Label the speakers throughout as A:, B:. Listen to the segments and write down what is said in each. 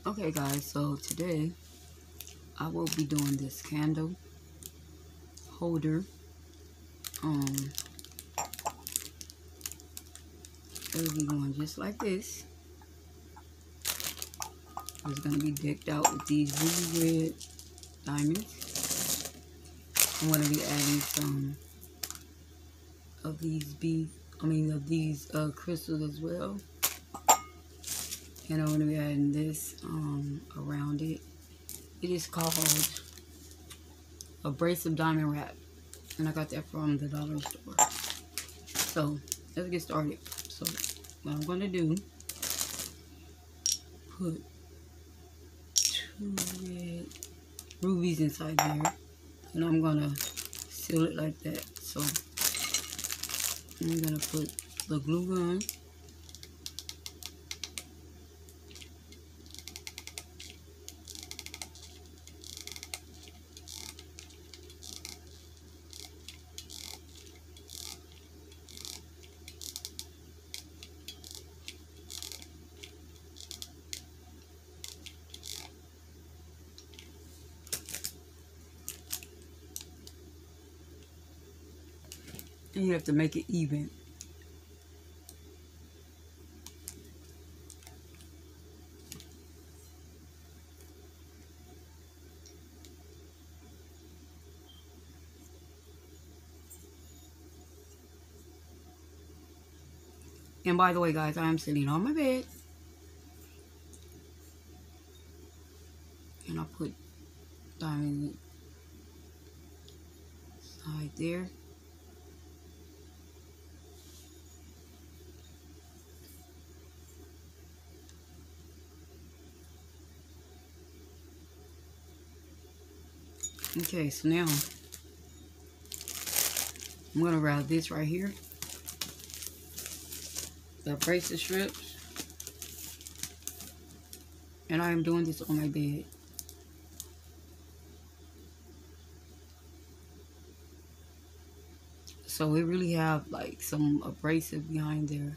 A: Okay guys, so today I will be doing this candle holder. It'll be going just like this. It's gonna be decked out with these really red diamonds. I'm gonna be adding some of these crystals as well. And I'm gonna be adding this around it. It is called abrasive diamond wrap, and I got that from the dollar store. So let's get started. So what I'm gonna do, put 2 red rubies inside there, and I'm gonna seal it like that. So I'm gonna put the glue gun. And you have to make it even. And by the way, guys, I am sitting on my bed. And I'll put diamond side there. Okay, so now I'm gonna wrap this right here, the abrasive strips, and I am doing this on my bed. So we really have like some abrasive behind there.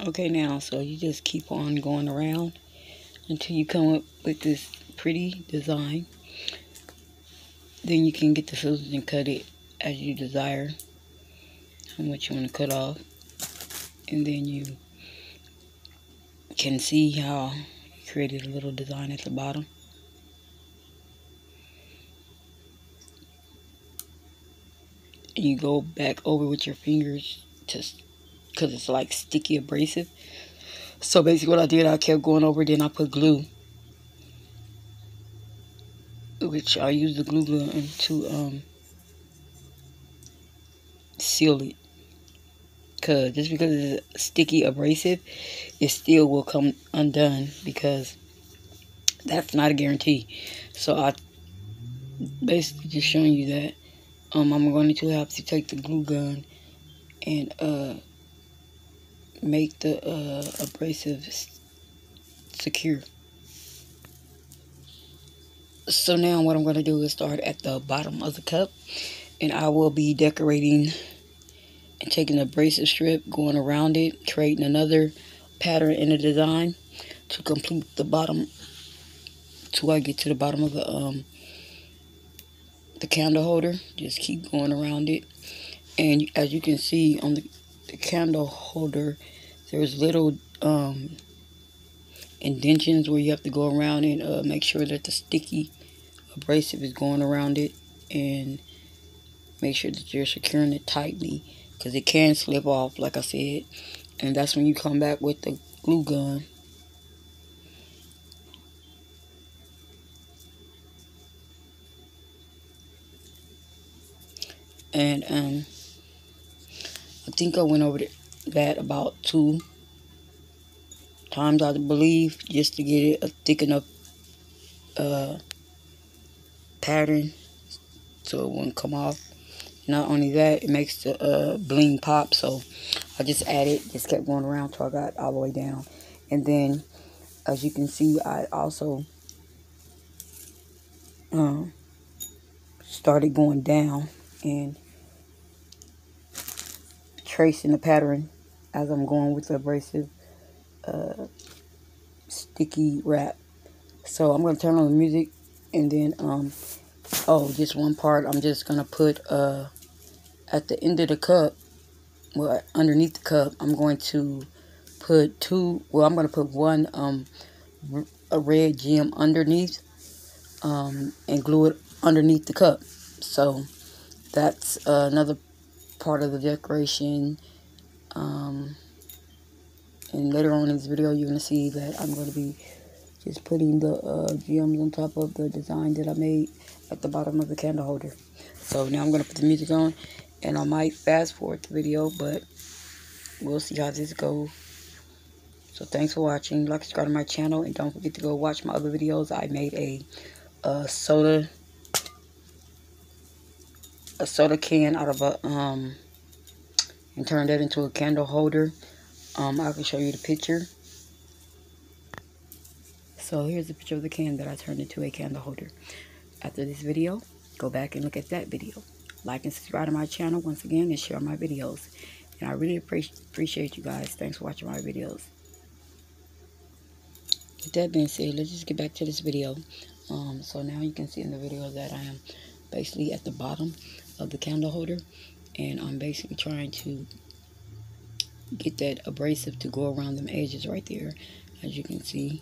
A: Okay, now, so you just keep on going around until you come up with this pretty design. Then you can get the scissors and cut it as you desire, how much you want to cut off. And then you can see how you created a little design at the bottom. And you go back over with your fingers just because it's like sticky abrasive. So basically what I did, I kept going over, then I put glue, which I use the glue gun to seal it. Because just because it's sticky abrasive, it still will come undone, because that's not a guarantee. So I basically just showing you that I'm going to have to take the glue gun and make the abrasive secure. So now what I'm going to do is start at the bottom of the cup, and I will be decorating and taking the abrasive strip, going around it, creating another pattern in the design to complete the bottom, till I get to the bottom of the candle holder. Just keep going around it, and as you can see on the candle holder, there's little indentions where you have to go around and make sure that the sticky abrasive is going around it, and make sure that you're securing it tightly, because it can slip off, like I said. And that's when you come back with the glue gun and I think I went over that about 2 times, I believe, just to get it a thick enough pattern so it wouldn't come off. Not only that, it makes the bling pop, so I just just kept going around till I got all the way down. And then, as you can see, I also started going down and tracing the pattern as I'm going with the abrasive sticky wrap. So I'm going to turn on the music, and then oh, just one part I'm just going to put at the end of the cup, well, underneath the cup, I'm going to put I'm going to put one a red gem underneath and glue it underneath the cup. So that's another part of the decoration. And later on in this video, you're going to see that I'm going to be just putting the gems on top of the design that I made at the bottom of the candle holder. So now I'm going to put the music on, and I might fast forward the video, but we'll see how this goes. So thanks for watching. Like, subscribe to my channel, and don't forget to go watch my other videos. I made a soda can out of and turned that into a candle holder. I can show you the picture. So here's the picture of the can that I turned into a candle holder. After this video, go back and look at that video. Like and subscribe to my channel once again, and share my videos. And I really appreciate you guys. Thanks for watching my videos. With that being said, let's just get back to this video. So now you can see in the video that I am basically at the bottom of the candle holder, and I'm basically trying to get that abrasive to go around them edges right there, as you can see.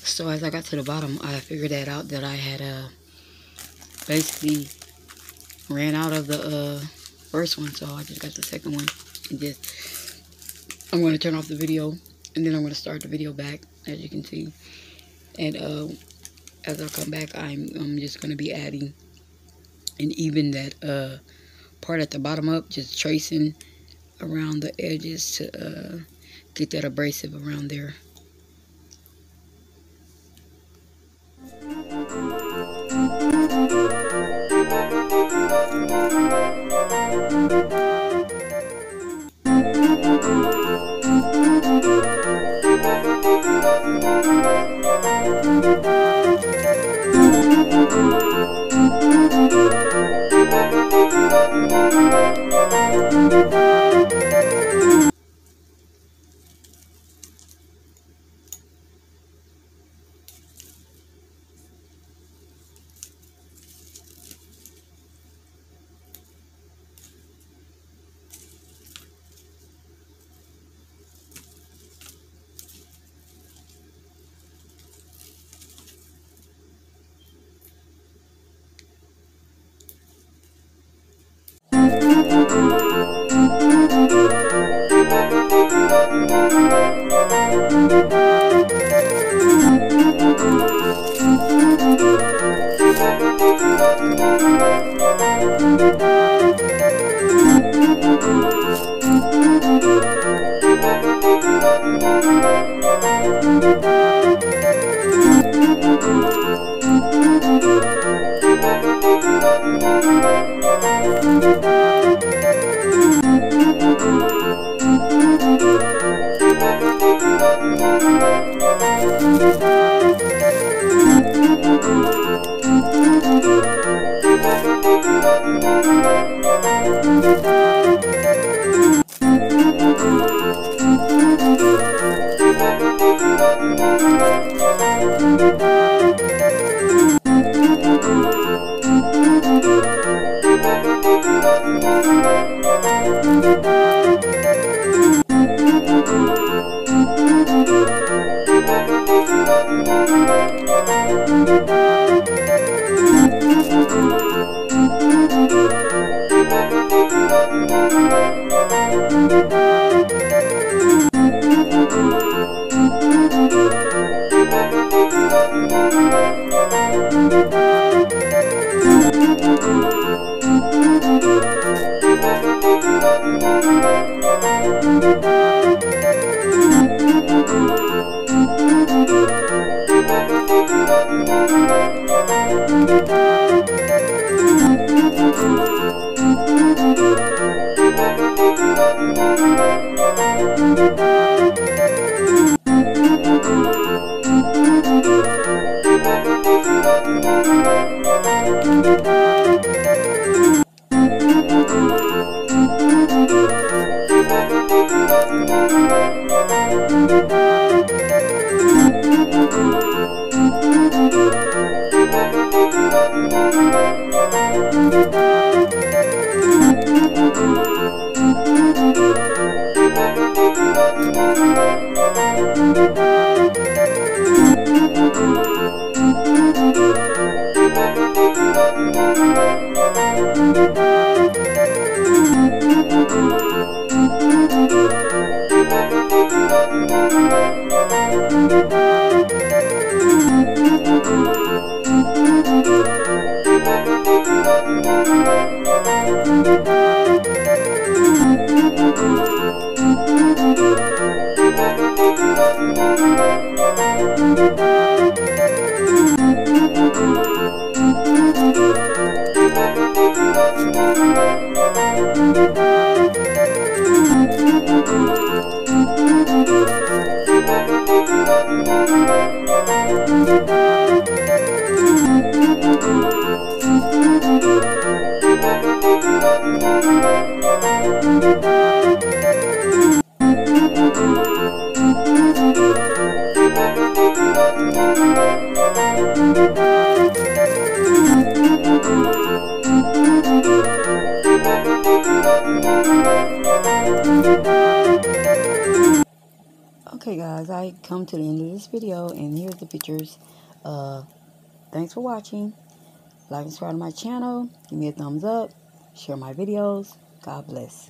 A: So as I got to the bottom, I figured that out, that I had basically ran out of the first one, so I just got the second one. And I'm going to turn off the video, and then I'm going to start the video back, as you can see. And as I come back, I'm just going to be adding and even that part at the bottom up, just tracing around the edges to get that abrasive around there. Okay guys, I come to the end of this video and here's the pictures. Thanks for watching. Like and subscribe to my channel. Give me a thumbs up. Share my videos. God bless.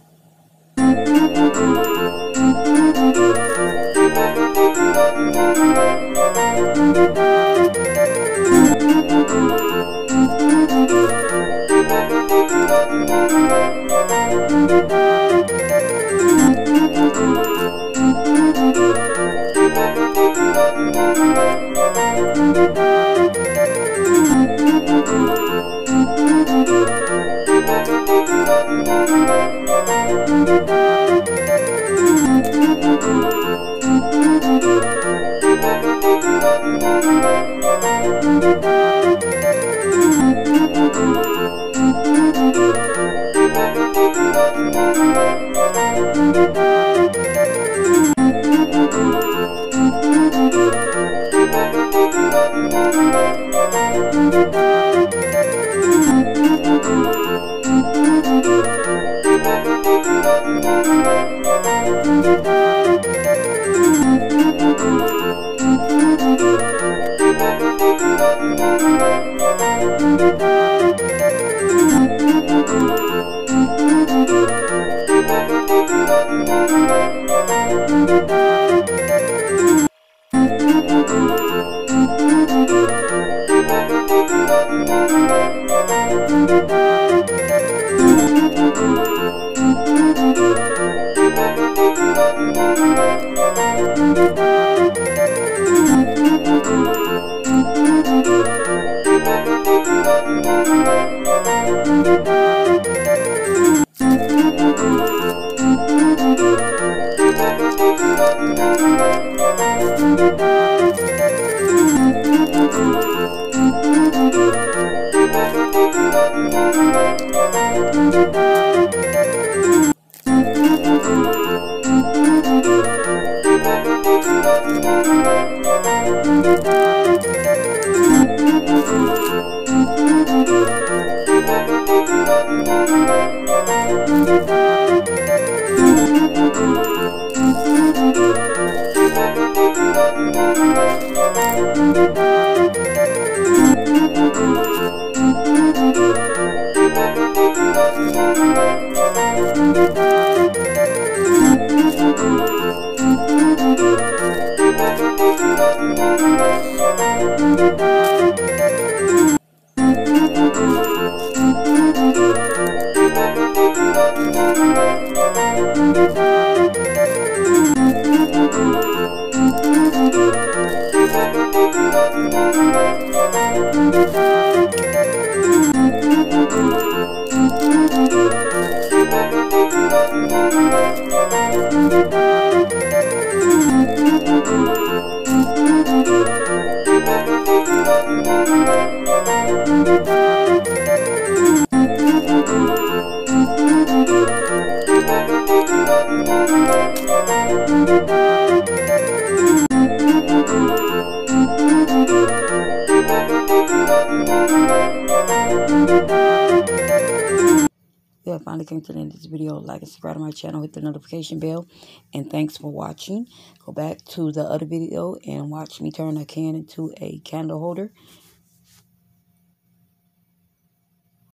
A: Yeah, I finally came to the end of this video. Like and subscribe to my channel, hit the notification bell, and thanks for watching. Go back to the other video and watch me turn a can into a candle holder.